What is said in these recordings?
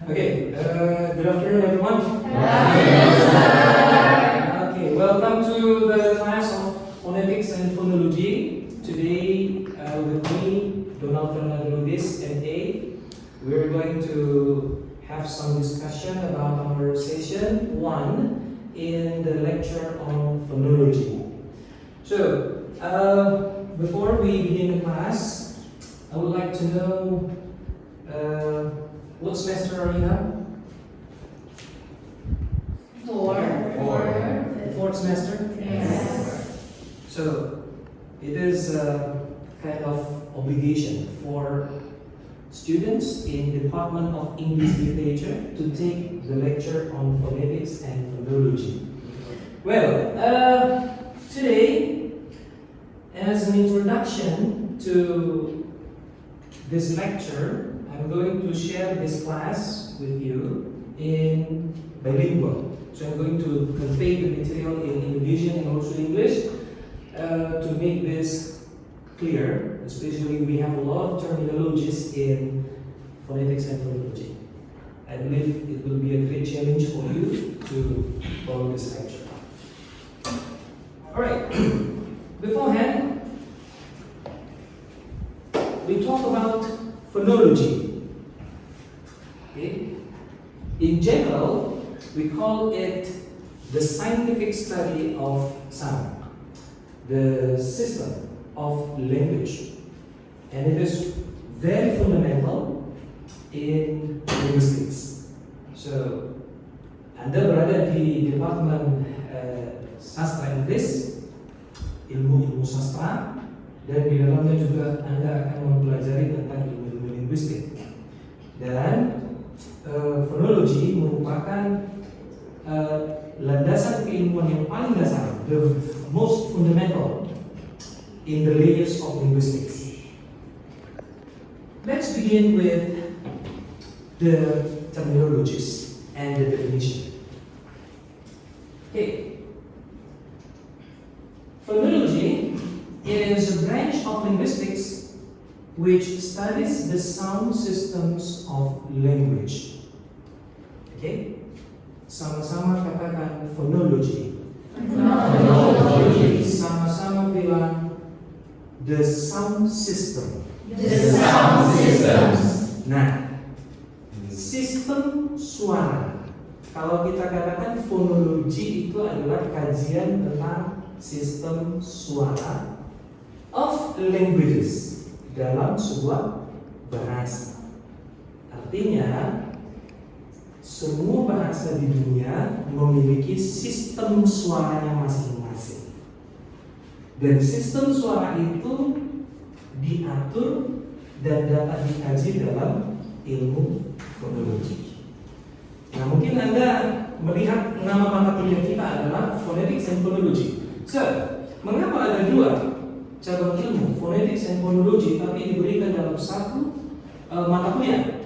Okay, good afternoon everyone. Okay, welcome to the class of phonetics and phonology. Today with me, Donald Fernandez, MA. We're going to have some discussion about our session 1 in the lecture on phonology. So, before we begin the class, I would like to know what semester are you now? Fourth semester? Yes. So, it is a kind of obligation for students in the Department of English Literature to take the lecture on phonetics and phonology. Well, today, as an introduction to this lecture, I'm going to share this class with you in bilingual. So I'm going to convey the material in Indonesian and also English to make this clear. Especially we have a lot of terminologies in phonetics and phonology. I believe it will be a great challenge for you to follow this lecture. Alright, beforehand, we talk about phonology. Okay? In general, we call it the scientific study of sound, the system of language, and it is very fundamental in linguistics. So, Anda berada di Departemen Sastra Inggris, ilmu sastra, dan di dalamnya juga Anda akan mempelajari tentang ilmu linguistik. Dan phonology merupakan landasan keilmuan yang paling dasar, the most fundamental in the layers of linguistics. Let's begin with the terminologies and the definition. Okay. Phonology is a branch of linguistics which studies the sound systems of language. Okay? Sama-sama katakan phonology. Phonology. Sama-sama bilang the sound system. The sound systems. Nah, sistem suara. Kalau kita katakan fonologi itu adalah kajian tentang sistem suara of languages dalam sebuah bahasa. Artinya, semua bahasa di dunia memiliki sistem suaranya masing-masing. Dan sistem suara itu diatur dan dapat dikaji dalam ilmu fonologi. Nah, mungkin Anda melihat nama mata kuliah kita adalah Phonetics and Phonology. So, mengapa ada dua cabang ilmu, Phonetics and Phonology, tapi diberikan dalam satu mata kuliah?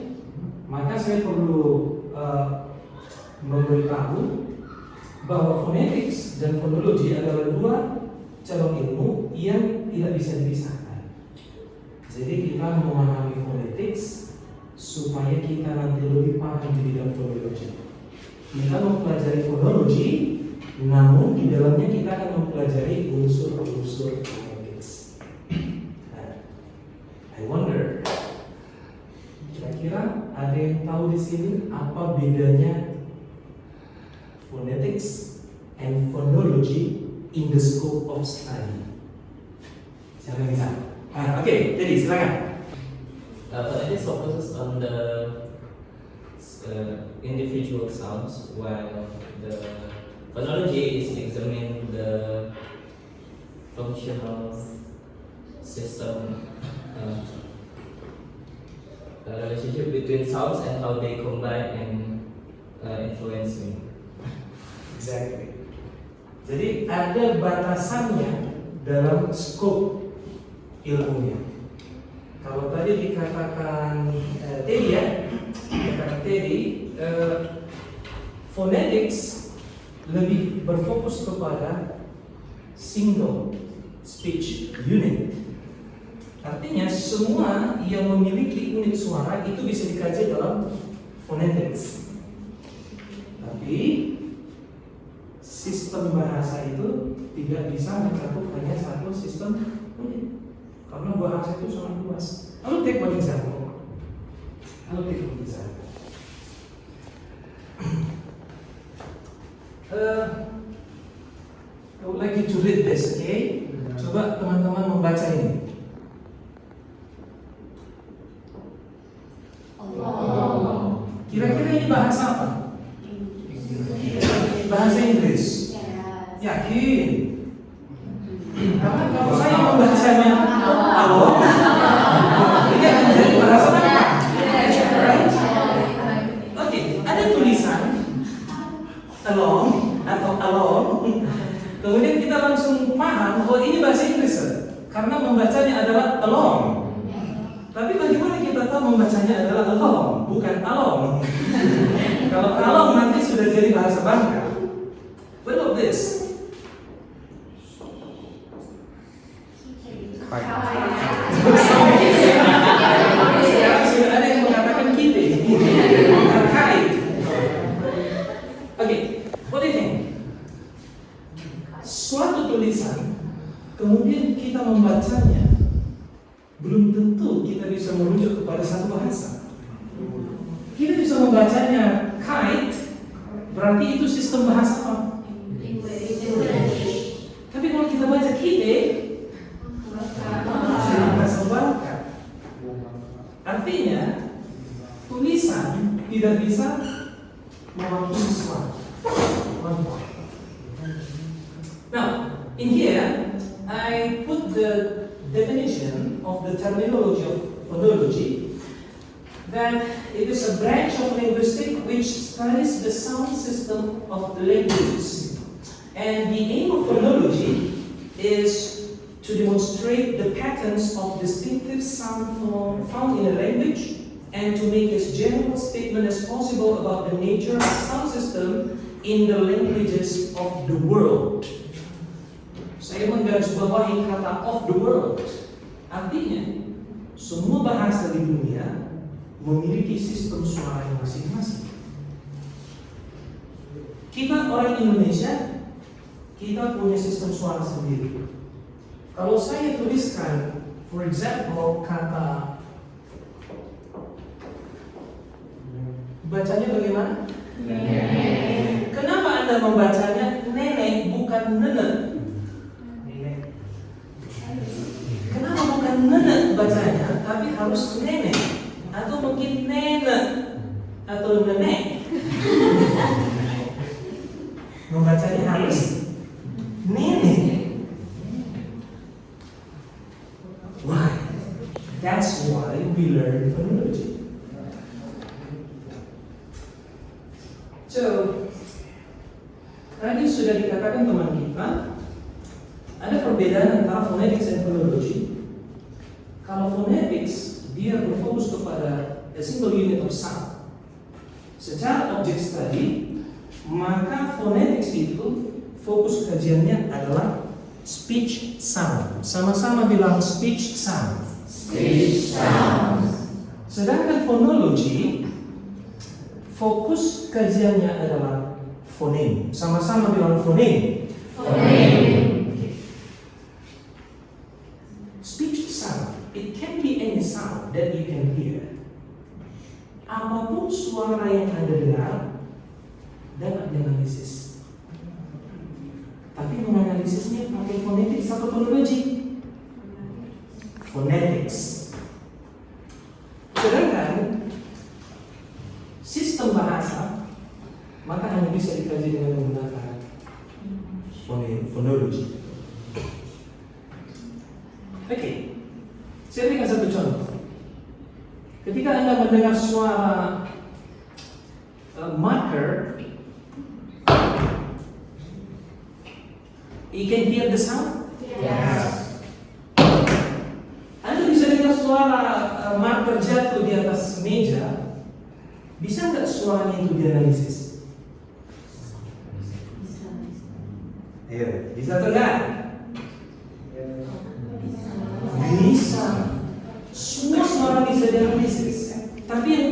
Maka saya perlu memberitahu bahwa Phonetics dan Phonology adalah dua cabang ilmu yang tidak bisa dipisahkan. Jadi kita memahami Phonetics supaya kita nanti lebih paham di bidang Phonology. Kita mempelajari Phonology, namun di dalamnya kita akan mempelajari unsur-unsur Phonetics. Nah, I wonder, kira-kira ada yang tahu di sini apa bedanya Phonetics and Phonology in the scope of study? Siapa yang bisa? Oke, jadi silakan. Phonetics focuses on the individual sounds, while the phonology is examining the functional system relationship between sounds and how they combine and influence me. Exactly. Jadi ada batasannya dalam scope ilmunya. Kalau tadi dikatakan Teddy ya, dikatakan Teddy, phonetics lebih berfokus kepada single speech unit. Artinya semua yang memiliki unit suara itu bisa dikaji dalam phonetics. Tapi sistem bahasa itu tidak bisa mencakup hanya satu sistem fonetik. Karena bahasa itu sangat luas. I'll take one example. I would like you to read this, okay? Coba teman-teman membaca ini. Kira-kira ini bahasa apa? Bahasa Inggris. Yakin? Karena kalau saya membacanya alone, ini akan menjadi bahasa apa? Right? Oke, ada tulisan alone atau alone. Kemudian kita langsung paham bahwa ini bahasa Inggris karena membacanya adalah alone. Tapi bagaimana kita tahu membacanya adalah alone, bukan alone? Kalau alone nanti sudah jadi bahasa Bangka. What about this? Sekarang sudah ada yang mengatakan kita, terkait. Oke, what do you think? Suatu tulisan, kemudian kita membacanya, belum tentu kita bisa merujuk kepada satu bahasa. Kita bisa membacanya kite, berarti itu sistem bahasa apa? Tapi kalau kita baca kita, bahasa Bangka. Artinya, tulisan tidak bisa mewakili suara. Now, in here, I put the definition of the terminology of phonology, that it is a branch of linguistics which studies the sound system of the languages. And the aim of phonology is to demonstrate the patterns of distinctive sound form found in a language and to make as general statement as possible about the nature of sound system in the languages of the world. Saya menggarisbawahi kata of the world. Artinya, semua bahasa di dunia memiliki sistem suara yang masing-masing. Kita orang Indonesia, kita punya sistem suara sendiri. Kalau saya tuliskan, for example, kata, bacanya bagaimana? Nenek. Kenapa Anda membacanya nenek bukan nenek? Kenapa bukan nenek bacanya, tapi harus nenek? Atau mungkin nenek atau nenek? Membacanya harus nenek. Why? That's why we learn phonology. So, tadi sudah dikatakan teman kita, ada perbedaan antara phonetics dan phonology. Kalau phonetics, dia berfokus kepada a single unit of sound. Secara objek study, maka phonetics itu fokus kajiannya adalah speech sound. Sama-sama bilang speech sound. Speech sound. Sedangkan phonology fokus kajiannya adalah fonem. Sama-sama bilang fonem. Fonem. Okay. Speech sound. It can be any sound that you can hear. Apapun suara yang Anda dengar dapat dianalisis. Tapi menganalisisnya pakai phonetics atau phonology? Phonetics. Sedangkan sistem bahasa maka hanya bisa dikaji dengan menggunakan phonology. Oke, saya berikan satu contoh. Ketika Anda mendengar suara marker, you can hear the sound? Yes. Anda bisa dengar suara marker jatuh di atas meja. Bisa nggak suaranya itu dianalisis? Iya, bisa atau enggak? Bisa. Semua suara bisa dianalisis. Tapi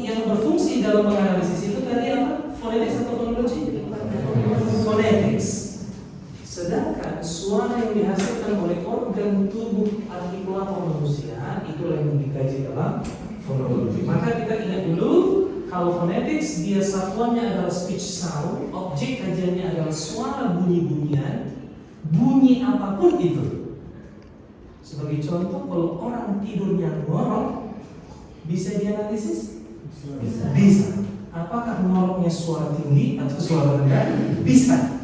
yang berfungsi dalam menganalisis itu tadi apa? Phonetics atau fonologi? Phonetics. Sedangkan suara yang dihasilkan oleh organ tubuh artikulator manusia itulah yang dikaji dalam fonologi. Maka kita ingat dulu, kalau phonetics dia satuannya adalah speech sound, objek kajiannya adalah suara bunyi-bunyian, bunyi apapun itu. Sebagai contoh, kalau orang tidurnya ngorok, bisa dianalisis? Bisa. Apakah ngoroknya suara tinggi atau suara rendah? Bisa.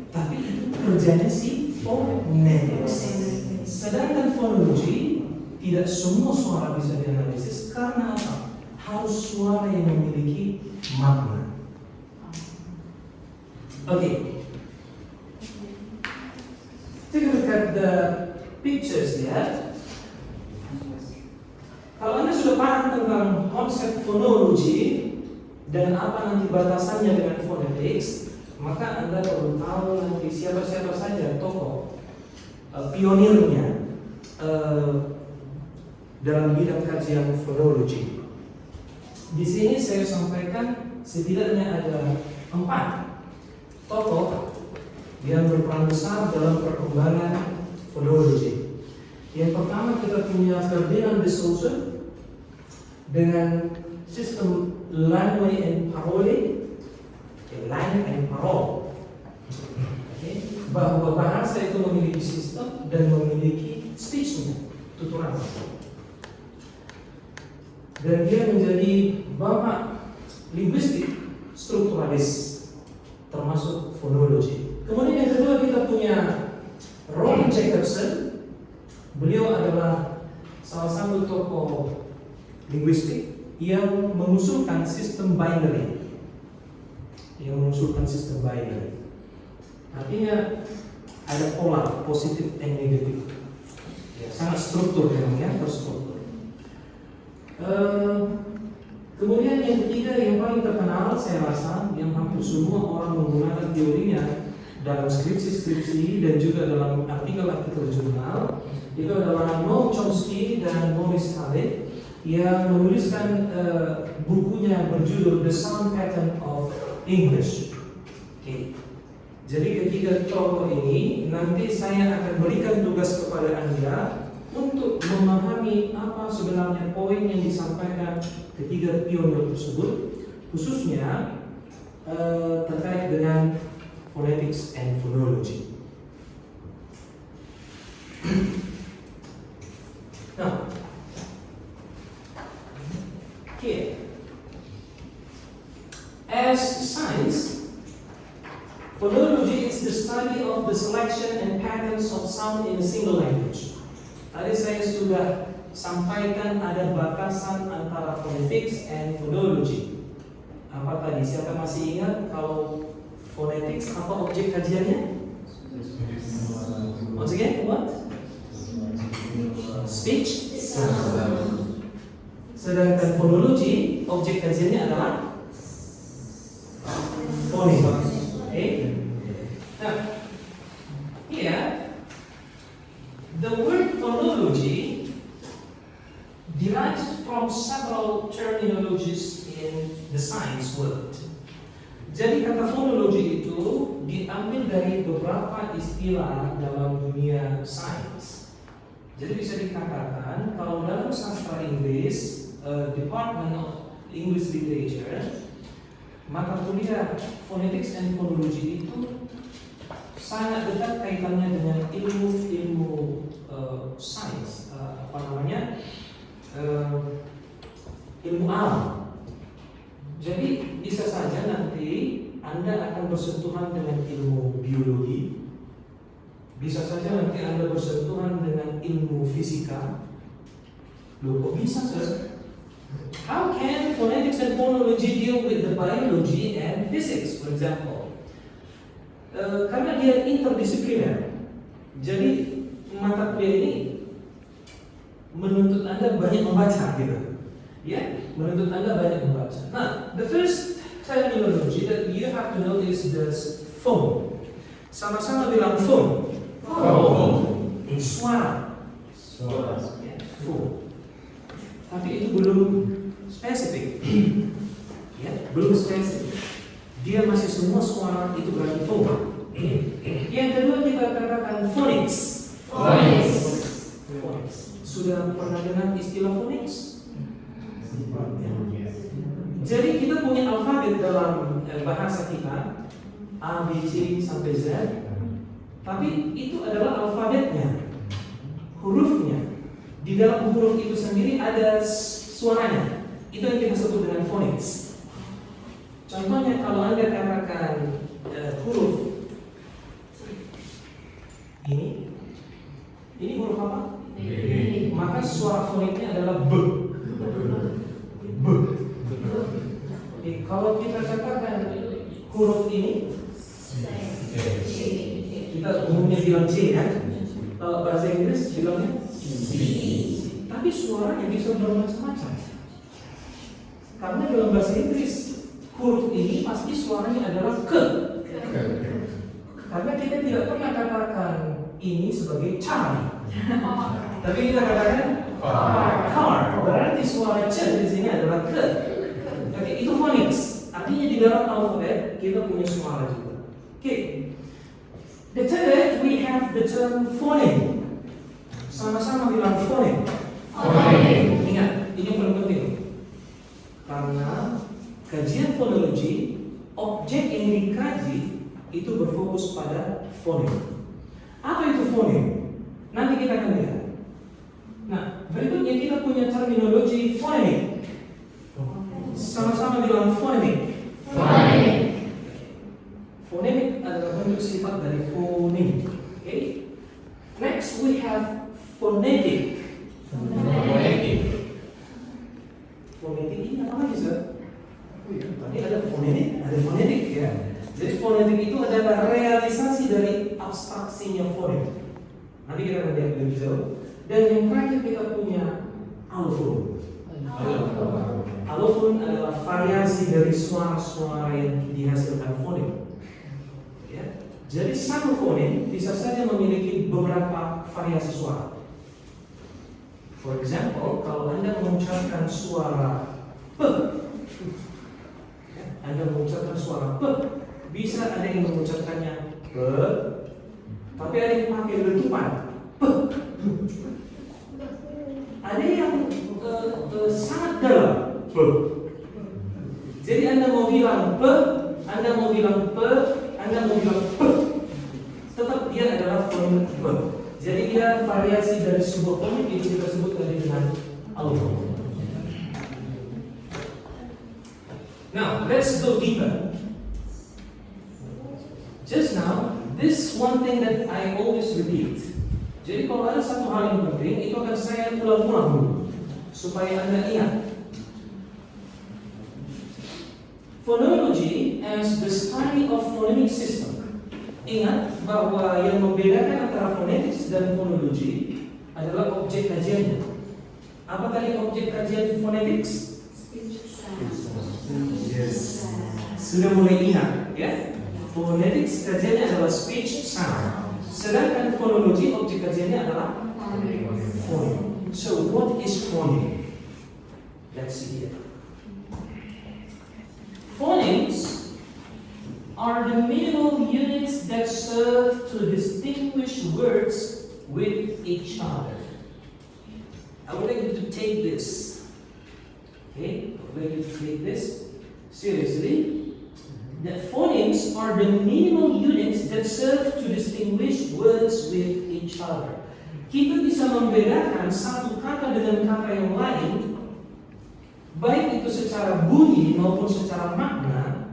Tapi itu kerjanya si phonetics. Sedangkan fonologi tidak semua suara bisa dianalisis karena apa? Harus suara yang memiliki makna. Okay. Take a look at the pictures ya. Kalau Anda sudah paham tentang konsep fonologi dan apa nanti batasannya dengan phonetics, maka Anda perlu tahu nanti siapa-siapa saja tokoh pionirnya dalam bidang kajian fonologi. Di sini saya sampaikan setidaknya ada 4 tokoh yang berperan besar dalam perkembangan fonologi. Yang pertama kita punya Ferdinand de Saussure dengan sistem langue and parole, langue and parole. Bahwa bahasa itu memiliki sistem dan memiliki speech-nya, tuturan. Dan dia menjadi bapak linguistik strukturalis termasuk fonologi. Kemudian yang kedua kita punya Rowan Jacobson. Beliau adalah salah satu tokoh linguistik yang mengusulkan sistem binary. Artinya ada pola positif dan negatif. Ya, sangat struktur memang, terstruktur. Kemudian yang ketiga yang paling terkenal saya rasa yang hampir semua orang menggunakan teorinya dalam skripsi-skripsi dan juga dalam artikel-artikel jurnal itu adalah Noam Chomsky dan Maurice Taleb yang menuliskan bukunya berjudul The Sound Pattern of English. Okay. Jadi ketiga tokoh ini nanti saya akan berikan tugas kepada Anda untuk memahami apa sebenarnya poin yang disampaikan ketiga pionir tersebut, khususnya terkait dengan phonetics and phonology. Now, here, as science, phonology is the study of the selection and patterns of sound in a single language. Tadi saya sudah sampaikan ada batasan antara phonetics and phonology. Apa tadi? Siapa masih ingat kalau phonetics apa objek kajiannya? Once again, what? Speech. Sedangkan phonology objek kajiannya adalah phonics. Okay. Nah, here the word phonology derives from several terminologies in the science world. Jadi kata fonologi itu diambil dari beberapa istilah dalam dunia sains. Jadi bisa dikatakan kalau dalam sastra Inggris, Department of English Literature, mata kuliah phonetics and phonology itu sangat dekat kaitannya dengan ilmu sains, ilmu alam. Jadi bisa saja nanti Anda akan bersentuhan dengan ilmu biologi, bisa saja nanti Anda bersentuhan dengan ilmu fisika. Loh, kok bisa, sir? How can phonetics and phonology deal with the biology and physics, for example? Karena dia interdisipliner. Jadi mata kuliah ini menuntut Anda banyak membaca, gitu. Ya, menuntut Anda banyak membaca. Nah, the first terminology that you have to know is the phone. Sama-sama bilang phone. Suara. Suara. Ya, phone. Tapi itu belum spesifik. Ya, belum spesifik. Dia masih semua suara itu berarti phone. Yang kedua kita katakan phonics. Phonics. Sudah pernah dengar istilah phonics? Jadi kita punya alfabet dalam bahasa kita, A, B, C sampai Z. Tapi itu adalah alfabetnya, hurufnya. Di dalam huruf itu sendiri ada suaranya. Itu yang kita sebut dengan phonics. Contohnya kalau Anda katakan huruf ini huruf apa? Maka suara foniknya adalah B. B. Kalau kita katakan huruf ini, kita umumnya bilang C kan? Kalau bahasa Inggris bilangnya C. Tapi suaranya bisa bermacam-macam. Karena dalam bahasa Inggris huruf ini pasti suaranya adalah K. Karena kita tidak pernah katakan ini sebagai car. Tapi kita katakan car. Berarti suara C di sini adalah K. Oke, itu phonics. Artinya di dalam alfabet kita punya suara juga. Oke. The third, we have the term phoneme. Sama-sama bilang phoneme. Ingat, ini yang paling penting. Karena kajian fonologi, objek yang dikaji itu berfokus pada phoneme. Apa itu phoneme? Nanti kita akan lihat. Nah, berikutnya kita punya terminologi phonetic. Sama-sama bilang phonemic. Phonemic adalah bentuk sifat dari phoneme. Okay? Next we have phonetic. Phonetic ini apa lagi, Sir? Tadi ada phonetic ya. Jadi phonetic itu adalah realisasi dari abstraksinya phoneme. Nanti kita akan lihat lebih jauh. Dan yang terakhir kita punya allophone. Allophone adalah variasi dari suara-suara yang dihasilkan phoneme. Ya. Jadi satu phoneme bisa saja memiliki beberapa variasi suara. For example, kalau Anda mengucapkan suara P, Anda mengucapkan suara P, bisa ada yang mengucapkannya P, tapi ada yang pakai letupan P. Ada yang sangat dalam P. Jadi Anda mau bilang P, Anda mau bilang P, Anda mau bilang P, tetap dia adalah phoneme P. Jadi dia variasi dari sebuah phoneme itu kita sebut dengan allophone. Now let's go deeper. Just now, this one thing that I always repeat. Jadi kalau ada satu hal yang penting, itu akan saya ulang-ulang dulu supaya Anda ingat. Phonology as the study of phonemic system. Ingat bahwa yang membedakan antara phonetics dan phonology adalah objek kajiannya. Apa tadi objek kajian phonetics? Yes. Sudah mulai ingat, ya? Phonetics kajiannya adalah speech sound. Sedangkan phonology objek kajiannya adalah phoneme. So what is phoneme? Let's see here. Phonemes are the minimal units that serve to distinguish words with each other. I would like you to take this. Okay, I would like you to take this seriously. That phonemes are the minimal units that serve to distinguish words with each other. Kita bisa membedakan satu kata dengan kata yang lain, baik itu secara bunyi maupun secara makna,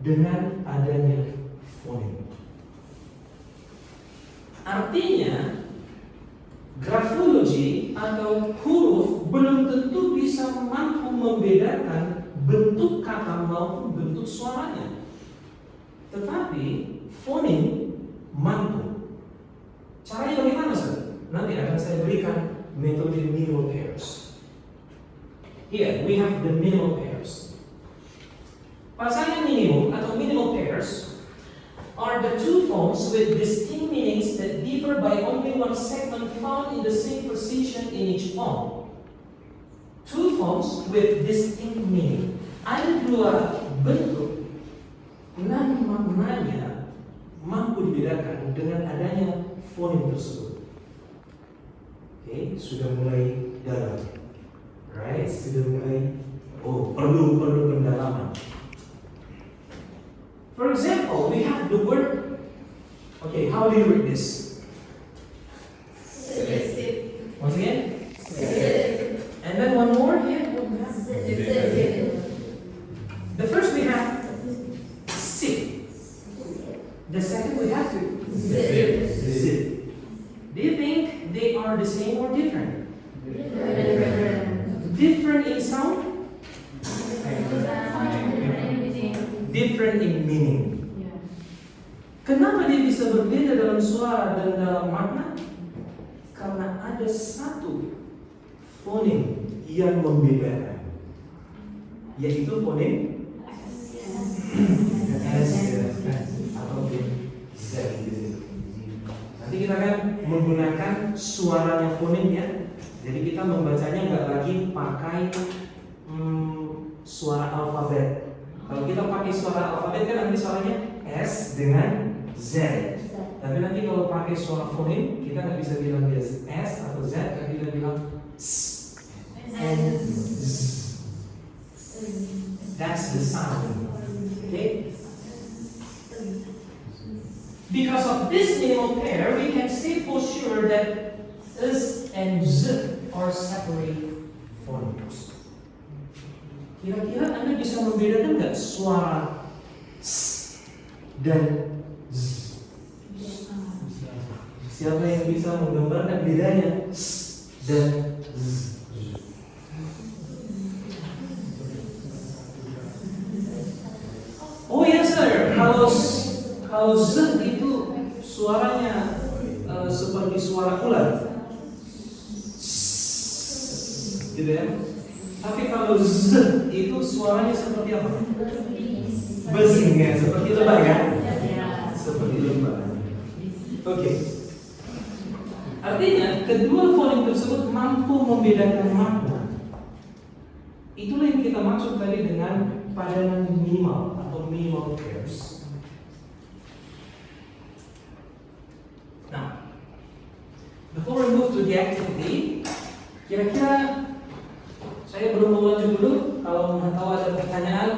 dengan adanya phoneme. Artinya, grafologi atau huruf belum tentu bisa mampu membedakan bentuk kata maupun bentuk suaranya. Tetapi phoneme mampu. Caranya bagaimana, Sir? Nanti akan saya berikan metode minimal pairs. Here we have the minimal pairs. Pasangan minimum atau minimal pairs are the two forms with distinct meanings that differ by only one segment found in the same position in each form. Two forms with distinct meaning. Ada dua bentuk nan maknanya mampu dibedakan dengan adanya fonem tersebut. Oke, sudah mulai dalam. Right, sudah mulai perlu pendalaman. For example, we have the word. Okay, how do you read this? Once again? And then one more here. The first we have sit. The second we have zip. Do you think they are the same or different? Different in sound? Different in meaning. Kenapa dia bisa berbeda dalam suara dan dalam makna? Karena ada satu fonem yang membedakan, yaitu fonem S atau Z. Nanti kita akan menggunakan suaranya fonem ya. Jadi kita membacanya nggak lagi pakai suara alfabet. Kalau kita pakai suara alfabet kan nanti suaranya S dengan Z. Tapi nanti kalau pakai suara fonem kita nggak bisa bilang dia S atau Z, tapi kita bilang S and Z. That's the sound. Okay? Because of this minimal pair, we can say for sure that S and Z are separate phonemes. Kira-kira Anda bisa membedakan nggak suara S dan Z? Siapa yang bisa menggambarkan bedanya S dan Z? Oh ya sir, kalau Z itu suaranya seperti suara ular, gitu ya. Tapi kalau Z itu suaranya seperti apa? Buzzing ya, seperti lebah ya? Seperti lebah. Oke. Artinya kedua fonem tersebut mampu membedakan makna. Itulah yang kita maksud tadi dengan padanan minimal atau minimal pairs. Now, before we move to the activity, kira-kira saya belum mau lanjut dulu. Kalau tahu ada pertanyaan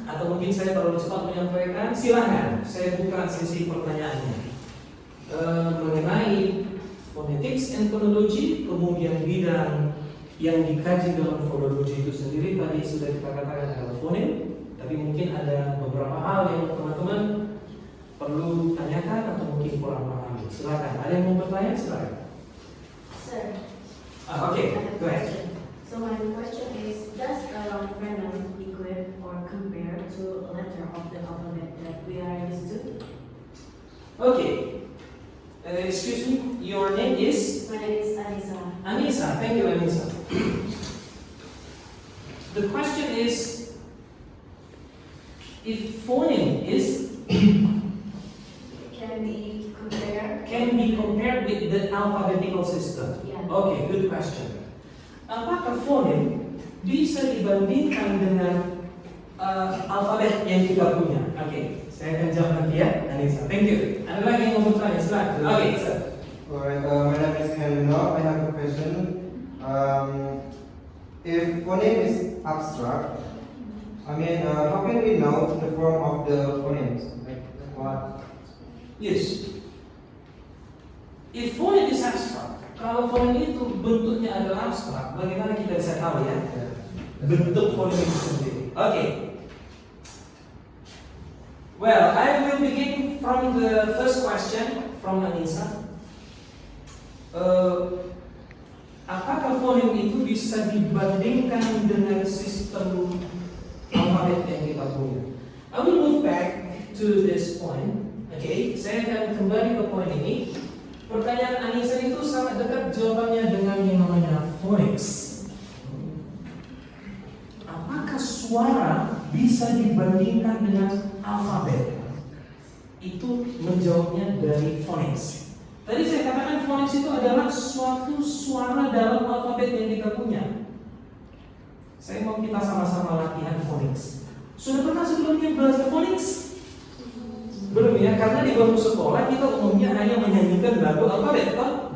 atau mungkin saya terlalu cepat menyampaikan, silahkan saya buka sesi pertanyaannya mengenai phonetics and phonology, kemudian bidang yang dikaji dalam fonologi itu sendiri. Tadi sudah kita katakan adalah fonem, tapi mungkin ada beberapa hal yang teman-teman perlu tanyakan atau mungkin kurang paham. Silakan. Ada yang mau bertanya? Silakan. Sir. Okay, go ahead. So my question is, does a phonem equate or compare to a letter of the alphabet that we are used to? Okay. Excuse me, your name is? My name is Anissa. Anissa. Thank you, Anissa. The question is, if phoneme is can be compared with the alphabetical system. Yeah. Okay, good question. Apakah fonem bisa dibandingkan dengan alfabet yang kita punya? Okay, saya akan jawab nanti ya, Anissa. Thank you. Ada lagi yang mau bertanya? Silakan. Okay, sir. Alright, my name is Helena. I have a question. If phoneme is abstract, how can we know the form of the phonemes? Like what? Yes. If phoneme is abstract, kalau phoneme itu bentuknya adalah abstrak, bagaimana kita bisa tahu ya bentuk phoneme itu sendiri? Okay. Well, I will begin from the first question from Anissa. Apakah phoneme itu bisa dibandingkan dengan sistem alfabet yang kita punya? I will move back to this point. Okay, saya akan kembali ke poin ini. Pertanyaan Anissa itu sangat dekat jawabannya dengan yang namanya phonics. Apakah suara bisa dibandingkan dengan alfabet? Itu menjawabnya dari phonics. Tadi saya katakan phonics itu adalah suatu suara dalam alfabet yang kita punya. Saya mau kita sama-sama latihan phonics. Sudah pernah sebelumnya belajar phonics? Belum ya, karena di bangku sekolah kita umumnya hanya menyanyikan lagu alfabet, toh?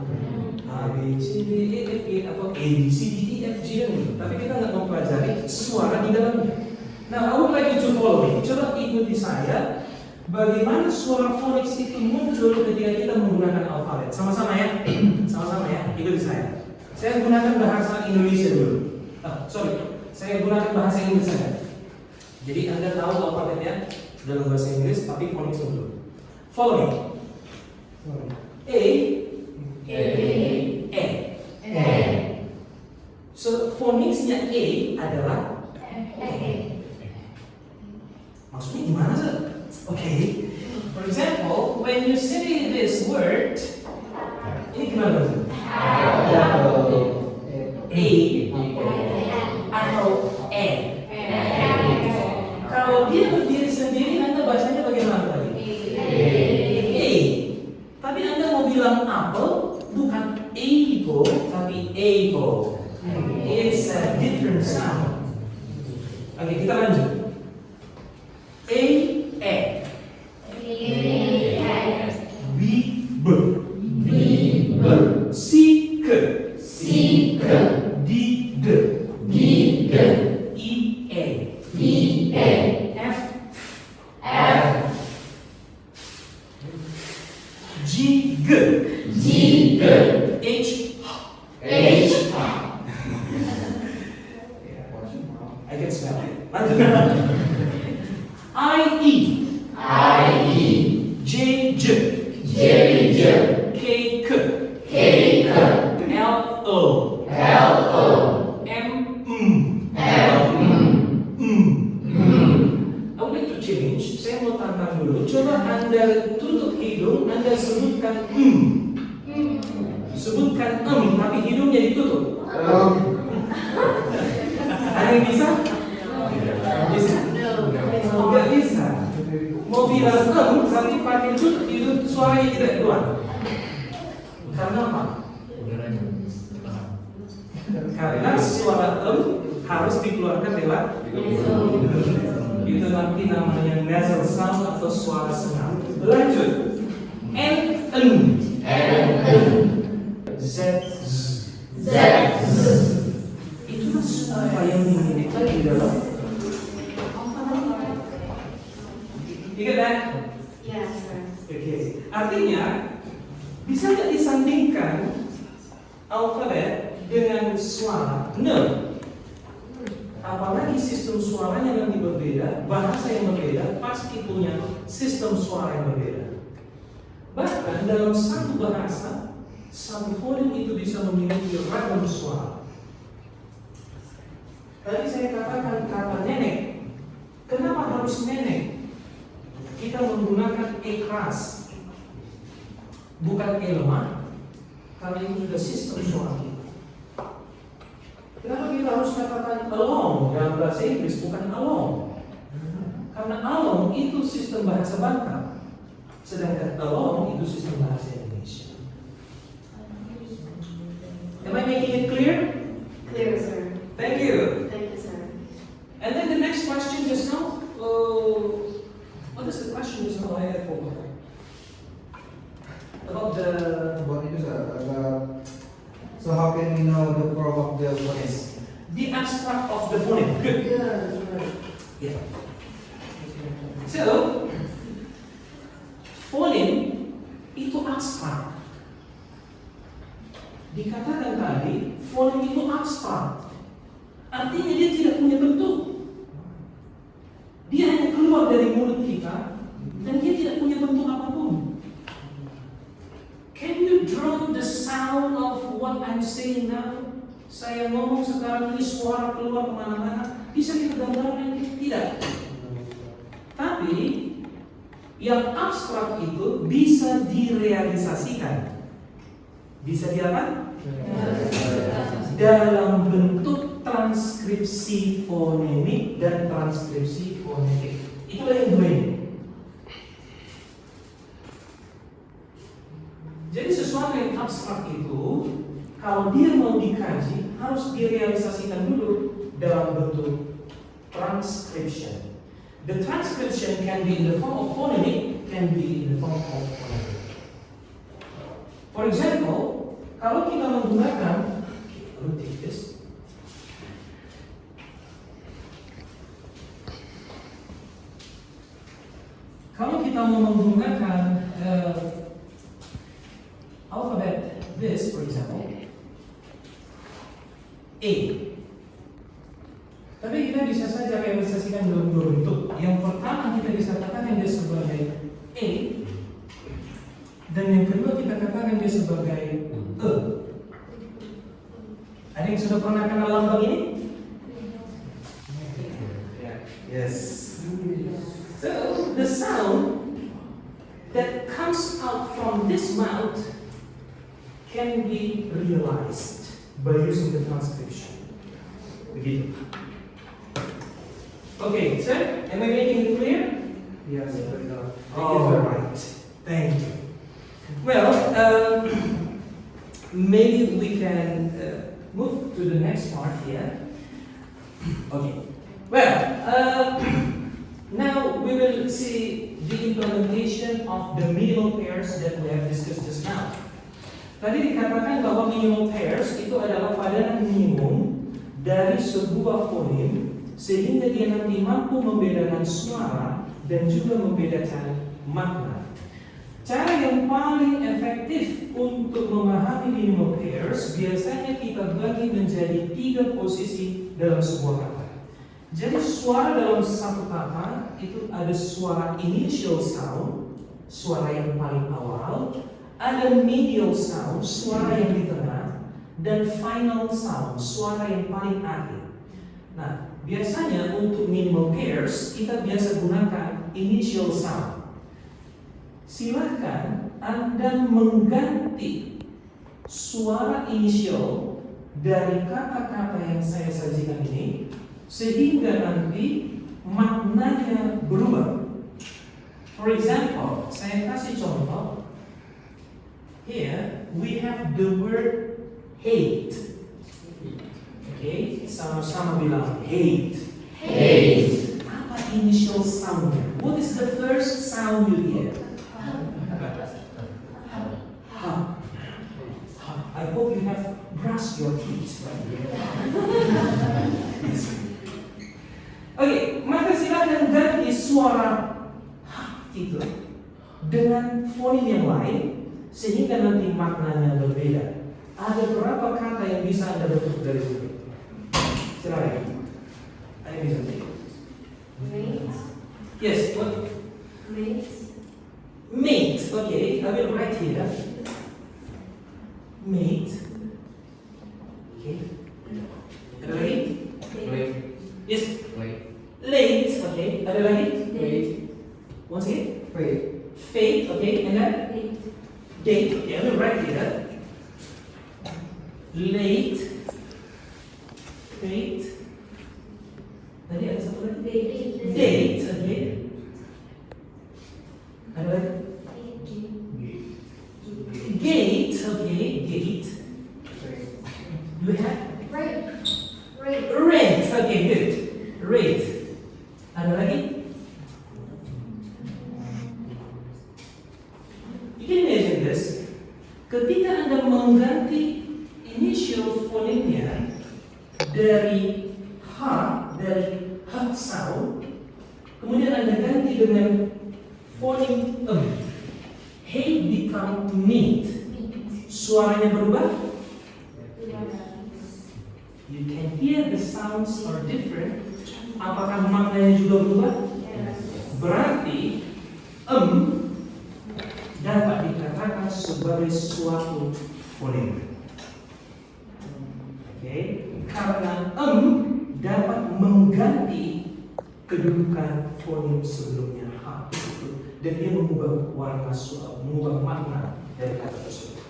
A, B, C, D, E, F, G atau A, B, C, D, E, F, G dan gitu. Tapi kita nggak mempelajari suara di dalamnya. Nah, I would like you to follow me. Coba ikuti saya. Bagaimana suara phonics itu muncul ketika kita menggunakan alfabet? Sama-sama ya, sama-sama ya. Ikuti saya. Saya gunakan bahasa Indonesia dulu. Saya gunakan bahasa Inggris saja. Jadi Anda tahu alfabetnya dalam bahasa Inggris, tapi phonics dulu. Follow me. A. So phonicsnya A adalah maksudnya gimana sih? Okay. For example, when you say this word, ini gimana sih? A atau E. Kalau dia berdiri sendiri, Anda bacanya bagaimana tadi? A. Tapi Anda mau bilang apple, bukan apple, tapi apple. It's a different sound. Oke, kita lanjut. A, E. B, B. C, K. D, D. E, A. F. G, G. H. I can spell it. Lanjut. I, E. J, J. K, K. L, O. M, I would like to change. Saya mau tantang dulu. Coba Anda tutup hidung, Anda sebutkan Sebutkan tapi hidungnya ditutup. Ada yang bisa? Bisa? Nggak bisa. Mau bilang tapi pakai tutup hidung, suaranya tidak keluar. Karena apa? Karena suara harus dikeluarkan lewat itu nanti namanya nasal sound atau suara sengal. Lanjut. N, Z. Itulah suara yang dimiliki di dalam. Ingat kan? Yes, sir. Oke. Artinya bisa nggak disandingkan alfabet dengan suara N? Apalagi sistem suaranya nanti berbeda, bahasa yang berbeda, pasti punya sistem suara yang berbeda. Bahkan dalam satu bahasa, satu fonem itu bisa memiliki ragam suara. Tadi saya katakan kata nenek. Kenapa harus nenek? Kita menggunakan E keras, bukan E lemah, karena itu sudah sistem suara kita. Kenapa kita harus katakan along dalam bahasa Inggris, bukan along? Karena along itu sistem bahasa Batak, sedangkan along itu sistem bahasa Indonesia. Am I making it clear? Clear, sir. Thank you. Thank you, sir. And then the next question just now. What is the question just now? I forgot. About the. What it is, so how can we know the form of the phonics? The abstract of the phoneme. Good. Yeah. So, phoneme itu abstrak. Dikatakan tadi, phoneme itu abstrak. Artinya dia tidak punya bentuk. Dia hanya keluar dari mulut kita dan dia tidak punya bentuk apapun. Can you draw the sound of what I'm saying now? Saya ngomong sekarang ini suara keluar kemana-mana. Bisa kita gambarkan? Tidak. Tapi yang abstrak itu bisa direalisasikan. Bisa diapa? Dalam bentuk transkripsi fonemik dan transkripsi fonetik. Itulah yang dua ini. Jadi sesuatu yang abstrak itu, kalau dia mau dikaji, harus direalisasikan dulu dalam bentuk transcription. The transcription can be in the form of phonemic, can be in the form of phonetic. For example, kalau kita menggunakan, okay, let me take this. Kalau kita mau menggunakan alphabet this, for example, A. Tapi kita bisa saja realisasikan dalam dua bentuk. Yang pertama kita bisa katakan dia sebagai A, dan yang kedua kita katakan dia sebagai E. Ada yang sudah pernah kenal lambang ini? Yes. So the sound that comes out from this mouth can be realized by using the transcription. Begitu. Okay, sir, am I making it clear? Yes, very well. All right. Thank you. Well, maybe we can move to the next part here. Okay. Well, now we will see the implementation of the minimal pairs that we have discussed just now. Tadi dikatakan bahwa minimal pairs itu adalah padanan minimum dari sebuah fonem sehingga dia nanti mampu membedakan suara dan juga membedakan makna. Cara yang paling efektif untuk memahami minimal pairs biasanya kita bagi menjadi 3 posisi dalam sebuah kata. Jadi suara dalam satu kata itu ada suara initial sound, suara yang paling awal, ada medial sound, suara yang di tengah, dan final sound, suara yang paling akhir. Nah, biasanya untuk minimal pairs kita biasa gunakan initial sound. Silahkan Anda mengganti suara initial dari kata-kata yang saya sajikan ini sehingga nanti maknanya berubah. For example, saya kasih contoh. Here we have the word hate. Okay, sama-sama bilang hate. Hate. Apa initial soundnya? What is the first sound you hear? Ha. I hope you have brushed your teeth. Oke, maka silakan ganti suara ha itu dengan fonem yang lain sehingga nanti maknanya berbeda. Ada berapa kata yang bisa Anda bentuk dari situ? Silakan. Ada yang bisa bentuk? Mate. Yes, what? Mate. Mate. Okay, I will write here. Mate. Okay. Ada lagi? Wait. Yes. Wait. Late. Okay. Ada lagi? Wait. Once again. Wait. Fate. Okay. And then Mate. date. Okay, I will write here. Late. Fate. Tadi ada satu lagi. Date. Okay. Ada lagi? Gate. Okay. Gate. Do we have? Right. Rate. Okay, good. Rate. Ada lagi? You can imagine this. Ketika Anda mengganti initial fonemnya dari H, dari H sound, kemudian Anda ganti dengan fonem hate become meat. Suaranya berubah? You can hear the sounds are different. Apakah maknanya juga berubah? Berarti dapat dikatakan sebagai suatu fonem. Oke, karena dapat mengganti kedudukan fonem sebelumnya H itu, dan dia mengubah warna suara, mengubah makna dari kata tersebut.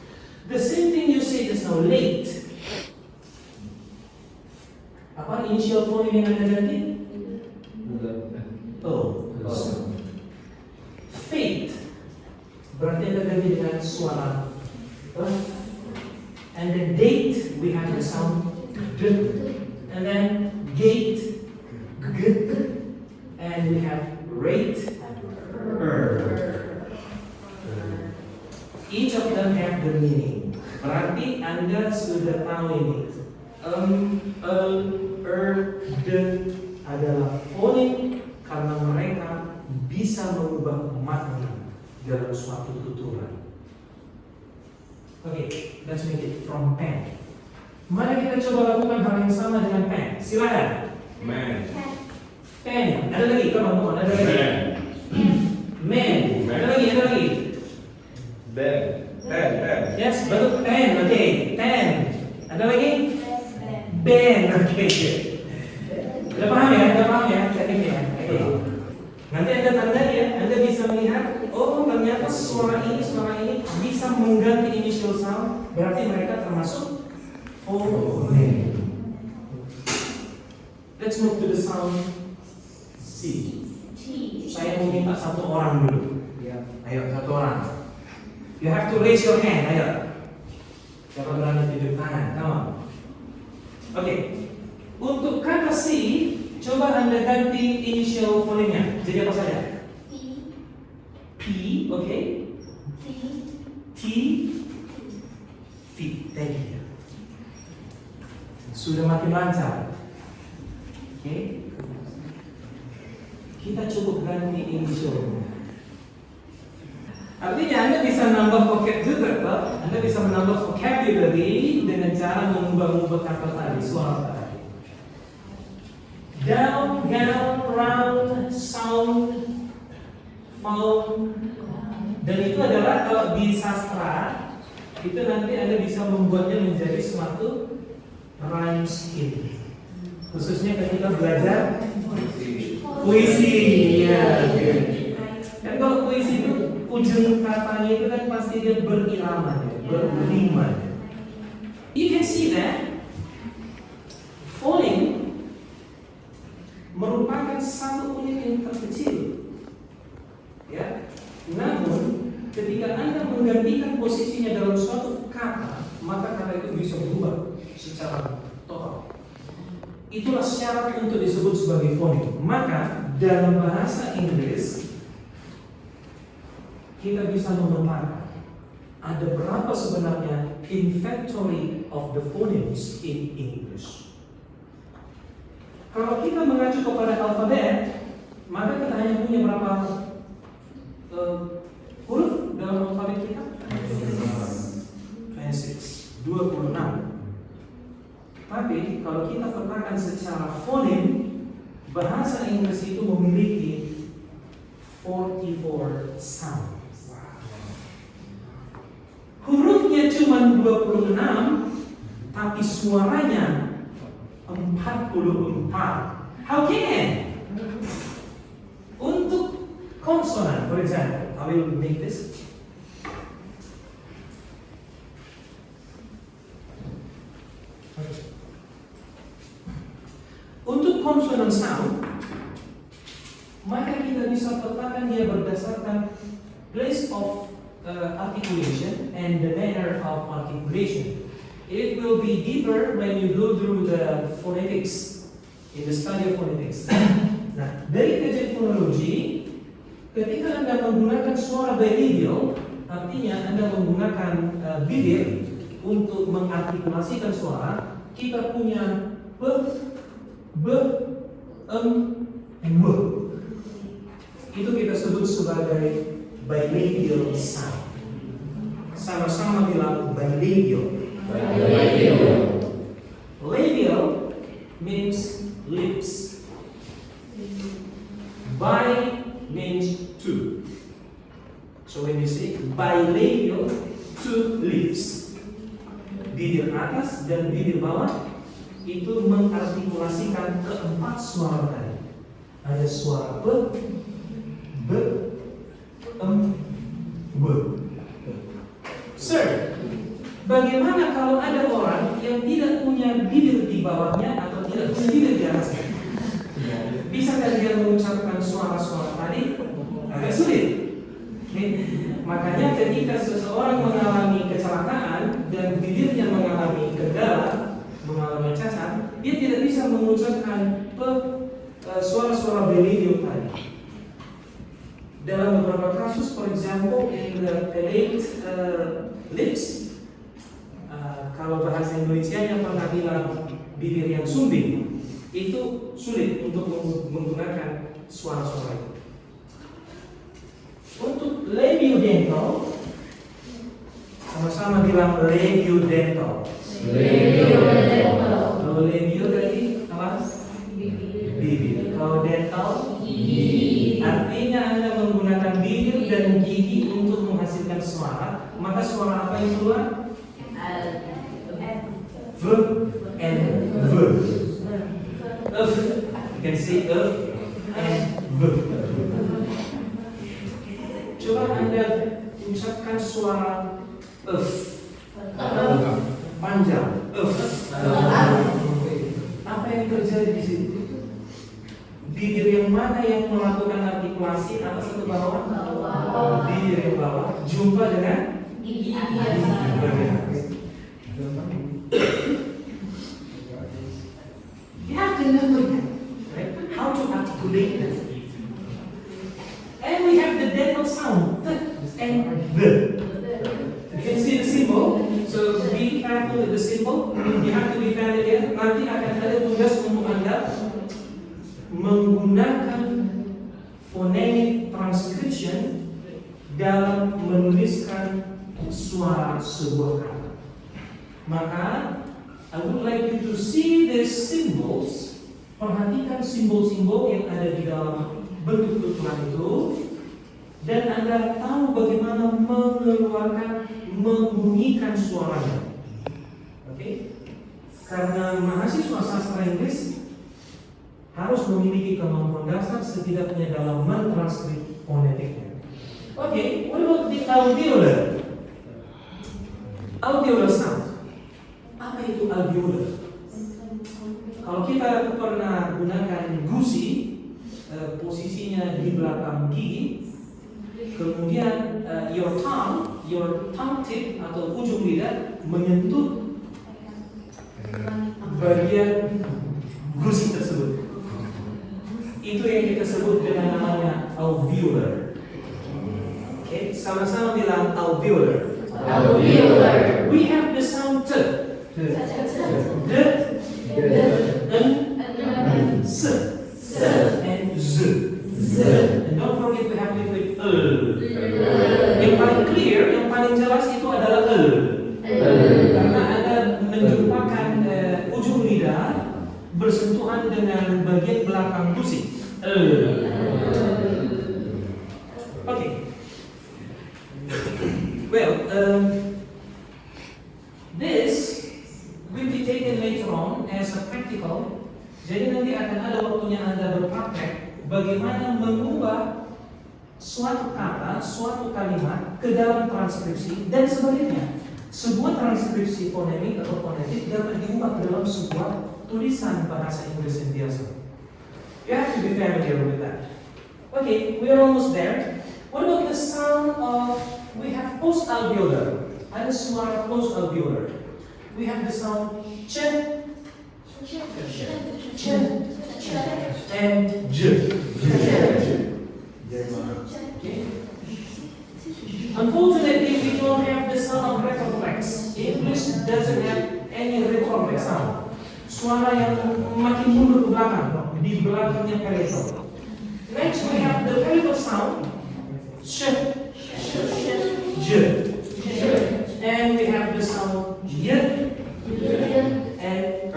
The same thing you say just now, late. Apa initial fonem yang Anda ganti? Oh. Fate. Berarti Anda ganti dengan suara and then date we have the sound D. And then gate, g, and we have rate, each of them have the meaning. Berarti Anda sudah tahu ini. De adalah fonim karena mereka bisa mengubah makna dalam suatu tuturan. Oke, let's make it from pen. Mari kita coba lakukan hal yang sama dengan pen. Silakan. Man. Pen. Ada lagi, come on, ada lagi. Man. Ada lagi. Ben. Ben. Yes, betul pen. Oke, pen. Ada lagi? Ben. Oke. Udah paham ya? Tekniknya. Oke. Nanti Anda tanda ya, Anda bisa melihat, oh ternyata suara ini bisa mengganti initial sound, berarti mereka termasuk phoneme. Let's move to the sound C. Saya mau minta satu orang dulu. Ya, ayo satu orang. You have to raise your hand, ayo. Siapa berani tunjuk tangan? Come on. Oke. Untuk kata C, coba Anda ganti initial fonemnya. Jadi apa saja? P, oke. T, thank you. Sudah makin lancar. Oke. Kita cukup ganti initial. Artinya Anda bisa nambah vocab juga, Pak. Anda bisa menambah vocabulary dengan cara mengubah-ubah kata tadi, suara tadi. Down, gown, round, sound, found. Dan itu adalah kalau di sastra, itu nanti Anda bisa membuatnya menjadi suatu rhyme scheme. Khususnya ketika belajar puisi. Ya, kan kalau puisi itu ujung katanya itu kan pasti dia berirama, berrima. You can see that phoneme merupakan satu unit yang terkecil, ya. Namun ketika Anda menggantikan posisinya dalam suatu kata, maka kata itu bisa berubah secara total. Itulah syarat untuk disebut sebagai fonem. Maka dalam bahasa Inggris kita bisa memetakan ada berapa sebenarnya inventory of the phonemes in English. Kalau kita mengacu kepada alfabet, maka kita hanya punya berapa huruf dalam alfabet kita? 26. Tapi kalau kita petakan secara fonem, bahasa Inggris itu memiliki 44 sounds. Hurufnya cuma 26, tapi suaranya 44. How can? Untuk konsonan, for example, I will make this. Untuk konsonan sound, maka kita bisa petakan dia berdasarkan place of articulation and the manner of articulation. It will be deeper when you go through the phonetics, in the study of phonetics. Nah, dari kajian fonologi, ketika Anda menggunakan suara bilabial, artinya Anda menggunakan bibir untuk mengartikulasikan suara, kita punya b, and w. Itu kita sebut sebagai bilabial sound. Sama-sama bilang bilabial. Labial means lips. Bi means two. So when you say bilabial, two lips, bibir atas dan bibir bawah itu mengartikulasikan keempat suara tadi. Ada suara b, w. Sir, bagaimana kalau ada orang yang tidak punya bibir di bawahnya atau tidak punya bibir di atasnya? Bisakah dia mengucapkan suara-suara tadi? Agak sulit. Makanya ketika seseorang mengalami kecelakaan dan bibirnya mengalami kendala, mengalami cacat, dia tidak bisa mengucapkan suara-suara beliau tadi. Dalam beberapa kasus, for example, in the palate lips, kalau bahasa Indonesia-nya pernah bilang bibir yang sumbing, itu sulit untuk menggunakan suara-suara itu. Untuk labiodental, sama-sama bilang labiodental. Kalau labio tadi apa? Bibir. Kalau dental, gigi. Artinya Anda menggunakan bibir dan gigi untuk menghasilkan suara, maka suara apa yang keluar? V and V. You can say and V. Coba Anda ucapkan suara panjang. Apa yang terjadi di situ? Bibir yang mana yang melakukan artikulasi atas atau bawah? Bibir yang bawah jumpa dengan gigi. You have to know that, right? How to articulate that. And we have the dental sound, th and the. You can see the symbol, so be careful with the symbol. You have to be familiar. Nanti akan ada tugas untuk Anda menggunakan phonemic transcription dalam menuliskan suara sebuah kata. Maka I would like you to see these symbols. Perhatikan simbol-simbol yang ada di dalam bentuk tulisan itu, dan Anda tahu bagaimana membunyikan suaranya. Oke? Karena mahasiswa sastra Inggris harus memiliki kemampuan dasar setidaknya dalam mentranskrip fonetiknya. Oke, what about the alveolar? Alveolar sound. Apa itu alveolar? Kalau kita pernah gunakan gusi, posisinya di belakang gigi, kemudian your tongue tip atau ujung lidah menyentuh bagian gusi tersebut. Itu yang kita sebut dengan namanya alveolar. Oke, sama-sama bilang alveolar. Alveolar. We have the sound t, d, n, s, and z. And don't forget we have liquid Yang paling clear, yang paling jelas itu adalah karena Anda menjumpakan ujung lidah bersentuhan dengan bagian belakang gusi. Okay. Well, this will be taken later on as a practical. Jadi nanti akan ada waktunya Anda berpraktek bagaimana mengubah suatu kata, suatu kalimat ke dalam transkripsi, dan sebaliknya. Sebuah transkripsi fonemik atau fonetik dapat diubah ke dalam sebuah tulisan bahasa Inggris yang biasa. You have to be familiar with that. Okay, we are almost there. What about the sound of, we have post-alveolar. Ada suara post-alveolar. We have the sound ch, and j. Okay. Unfortunately, we don't have the sound of retroflex. English doesn't have any retroflex sound. Suara yang makin mundur ke belakang, di belakangnya palatal. Next, we have the palatal sound, sh, j, and we have the sound y, and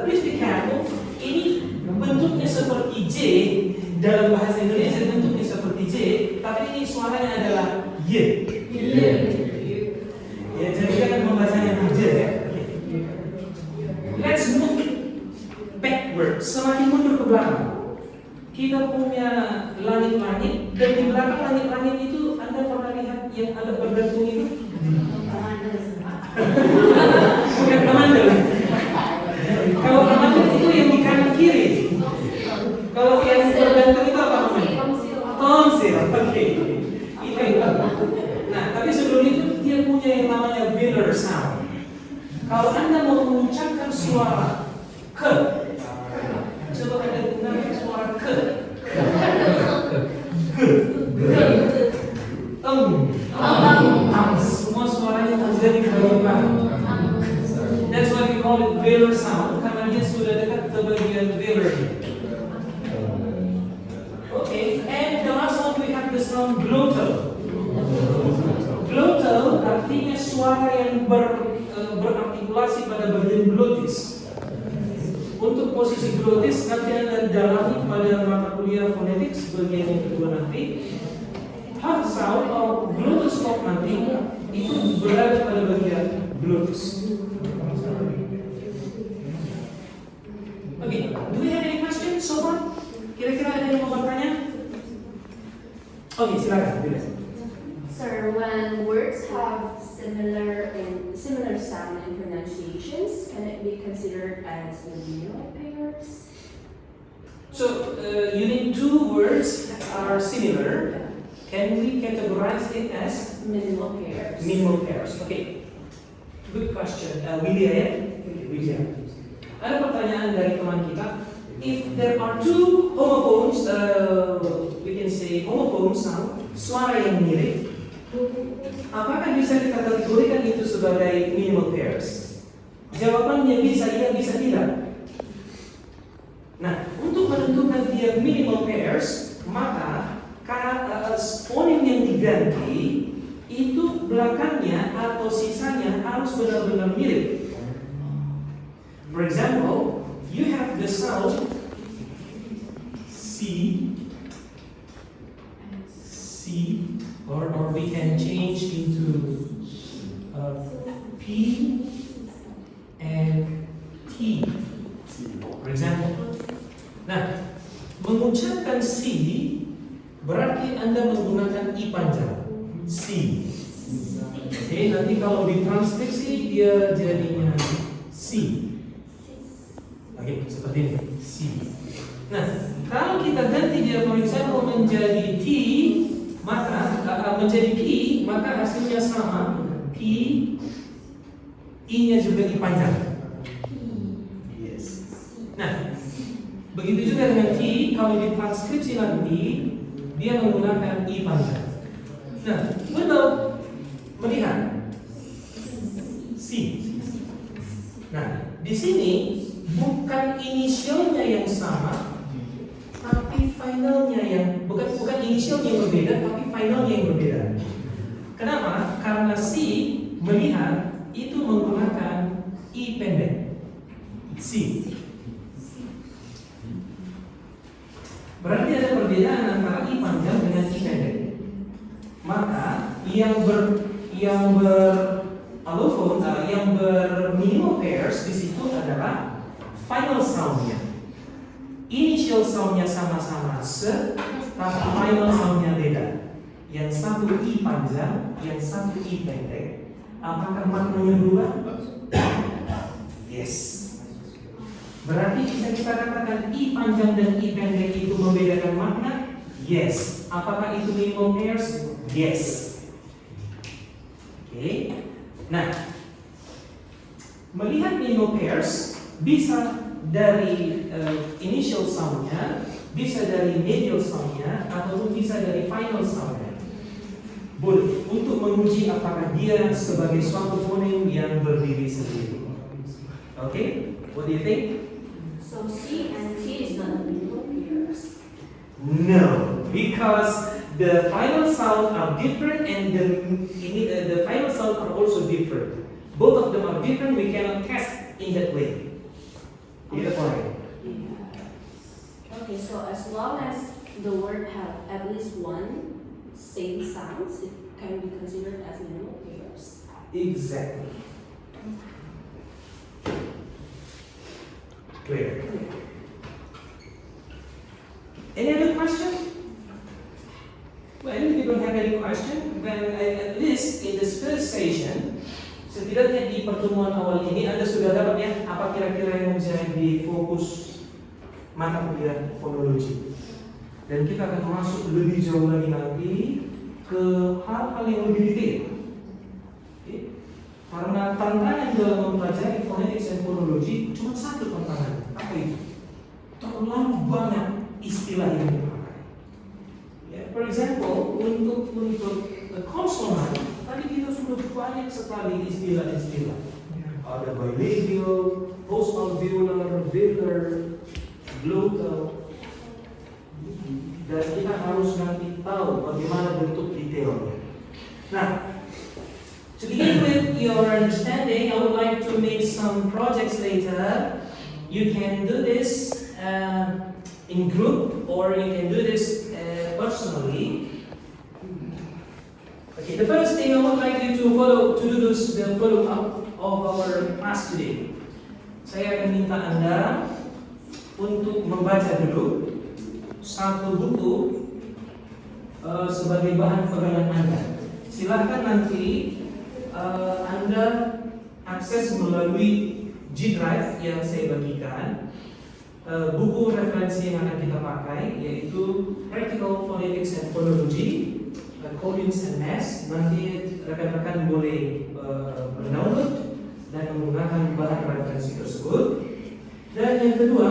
please be careful. Ini bentuknya seperti J dalam bahasa Indonesia, bentuknya seperti J, tapi ini suaranya adalah Y. Ya, jadi jangan membacanya J ya. Let's move backward, semakin mundur ke belakang. Kita punya langit-langit, dan di belakang langit-langit itu Anda pernah lihat yang ada bergantung itu? Bukan kamandel. Kalau kamandel itu yang di kanan kiri. Kalau yang bergantung itu apa namanya? Tonsil. Oke. Itu. Nah, tapi sebelum itu dia punya yang namanya velar sound. Kalau Anda mau mengucapkan suara ke, coba Anda gunakan suara ke. Semua suaranya terjadi di bagian. That's why we call it velar sound, karena dia sudah dekat ke bagian velar. Okay, and the last one we have the sound glottal. Glottal artinya suara yang berartikulasi pada bagian glotis. Untuk posisi glotis nanti Anda dalami pada mata kuliah phonetics bagian yang kedua nanti. Hard sound atau glottal stop nanti itu berada pada bagian glotis. Okay, do we have any questions so far? Kira-kira ada yang mau bertanya? Oke, silakan. Sir, when words have similar sound and pronunciations, can it be considered as lineal pairs? So, you need two words are similar. Can we categorize it as Minimal pairs. minimal pairs? Okay, good question. Widya ya? Widya. Ada pertanyaan dari teman kita. If there are two homophones, we can say homophone sound, suara yang mirip, apakah bisa kita kategorikan itu sebagai minimal pairs? Jawabannya bisa iya, bisa tidak. Nah, untuk menentukan dia minimal pairs, maka fonem yang diganti itu belakangnya atau sisanya harus benar-benar mirip. For example, you have the sound C, or we can change into P and T. For example, nah, mengucapkan C berarti Anda menggunakan I panjang, C. Oke, nanti kalau ditranskripsi dia jadinya C. Oke, seperti ini, C. Nah, kalau kita ganti dia for example menjadi T, maka menjadi P, maka hasilnya sama, P, I-nya juga dipanjang. Yes. Nah, begitu juga dengan T, kalau ditranskripsi nanti dia menggunakan I panjang. Nah, Window melihat C. Nah, di sini bukan inisialnya yang sama, tapi finalnya yang bukan inisialnya yang berbeda, tapi finalnya yang berbeda. Kenapa? Karena C melihat itu menggunakan I pendek. C. Berarti ada perbedaan antara I panjang dengan I pendek. Maka yang minimal pairs di situ adalah final soundnya. Initial soundnya sama-sama se, tapi final soundnya beda. Yang satu I panjang, yang satu I pendek. Apakah maknanya berubah? Yes. Berarti bisa kita katakan I panjang dan I pendek itu membedakan makna? Yes. Apakah itu minimal pairs? Yes. Oke. Nah, melihat minimal pairs bisa dari initial soundnya, bisa dari medial soundnya, ataupun bisa dari final soundnya. Boleh untuk menguji apakah dia sebagai suatu fonem yang berdiri sendiri. Oke, what do you think? So C and T is not minimal pairs. No, because the final sound are different and the final sound are also different. Both of them are different. We cannot test in that way. Either way. Okay, so as long as the word have at least one same sounds, it can be considered as minimal pairs. Exactly. Clear. Any other question? Well, if you don't have any question, then at least in this first session, setidaknya di pertemuan awal ini Anda sudah dapat ya apa kira-kira yang menjadi fokus mata kuliah fonologi. Dan kita akan masuk lebih jauh lagi nanti ke hal-hal yang lebih detail. Okay. Karena tantangan dalam mempelajari phonetics and phonology cuma satu tantangan. Apa itu? Terlalu banyak istilah yang dipakai. Ya, for example, untuk konsonan, tadi kita sudah banyak sekali istilah-istilah. Ada bilabial, post-alveolar, velar, glottal. Dan kita harus nanti tahu bagaimana bentuk detailnya. Nah, to begin with your understanding, I would like to make some projects later. You can do this in group or you can do this personally. Okay, the first thing I would like you to do this, the follow up of our class today. Saya akan minta Anda untuk membaca dulu satu buku sebagai bahan pegangan Anda. Silahkan nanti Anda akses melalui G Drive yang saya bagikan buku referensi yang akan kita pakai, yaitu Practical Phonetics and Phonology, Collins and Ness. Nanti rekan-rekan boleh mendownload dan menggunakan bahan referensi tersebut. Dan yang kedua,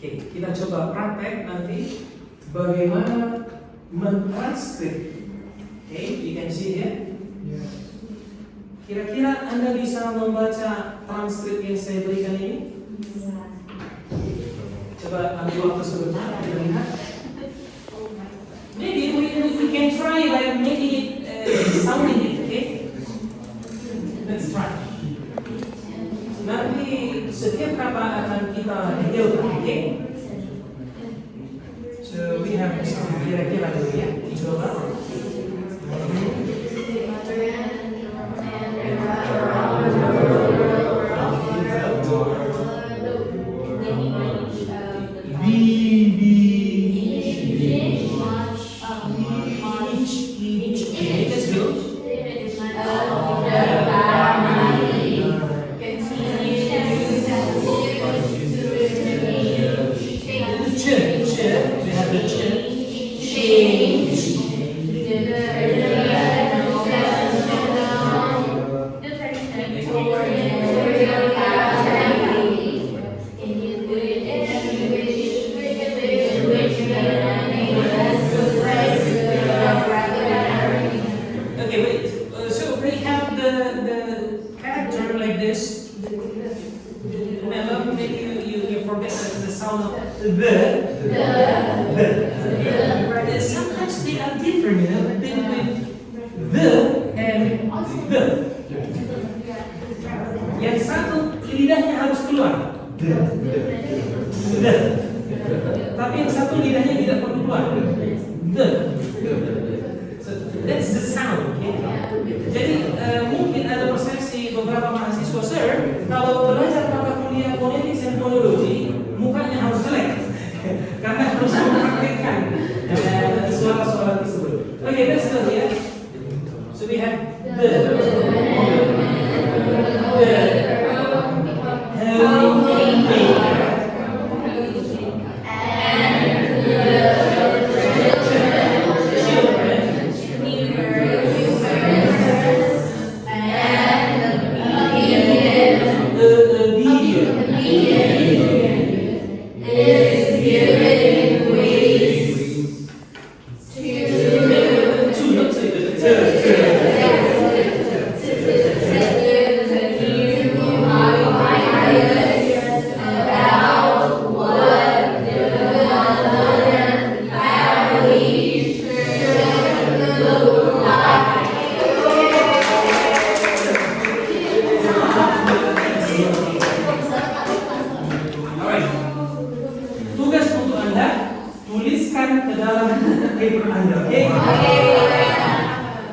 kita coba praktek nanti bagaimana mentranskrip. You can see here. Kira-kira Anda bisa membaca transkrip yang saya berikan ini? Coba ambil waktu sebentar kita lihat. Maybe we can try like making it sounding it, okay? Let's try. Nanti setiap kata akan kita detailkan, okay? So we have kira-kira dulu ya, coba. Sometimes they are different, you know, between the and the. Yang satu lidahnya harus keluar, the. Tapi yang satu lidahnya tidak perlu keluar, the. So that's the sound. Okay? Jadi mungkin ada persepsi beberapa mahasiswa, sir, kalau belajar mata kuliah phonetics and phonology, mukanya harus jelek. Karena harus mempraktikkan suara-suara tersebut. Okay, let's go here. So we have the, tugas untuk Anda, tuliskan ke dalam paper Anda, okay?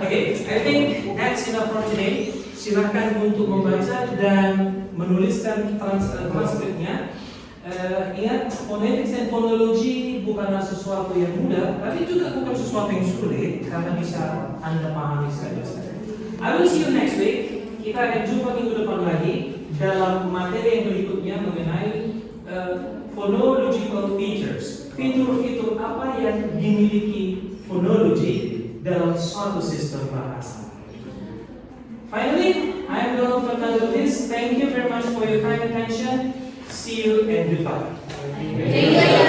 Okay, I think that's enough for today. Silahkan untuk membaca dan menuliskan transkripnya. Ingat, phonetics and phonology bukanlah sesuatu yang mudah, tapi juga bukan sesuatu yang sulit, karena bisa Anda pahami saja. I will see you next week. Kita akan jumpa minggu depan lagi dalam materi yang berikutnya mengenai phonological features. Fitur-fitur apa yang dimiliki phonology dalam suatu sistem bahasa. Finally, I'm Donald Fernando Liz. Thank you very much for your kind attention. See you and goodbye. Thank you.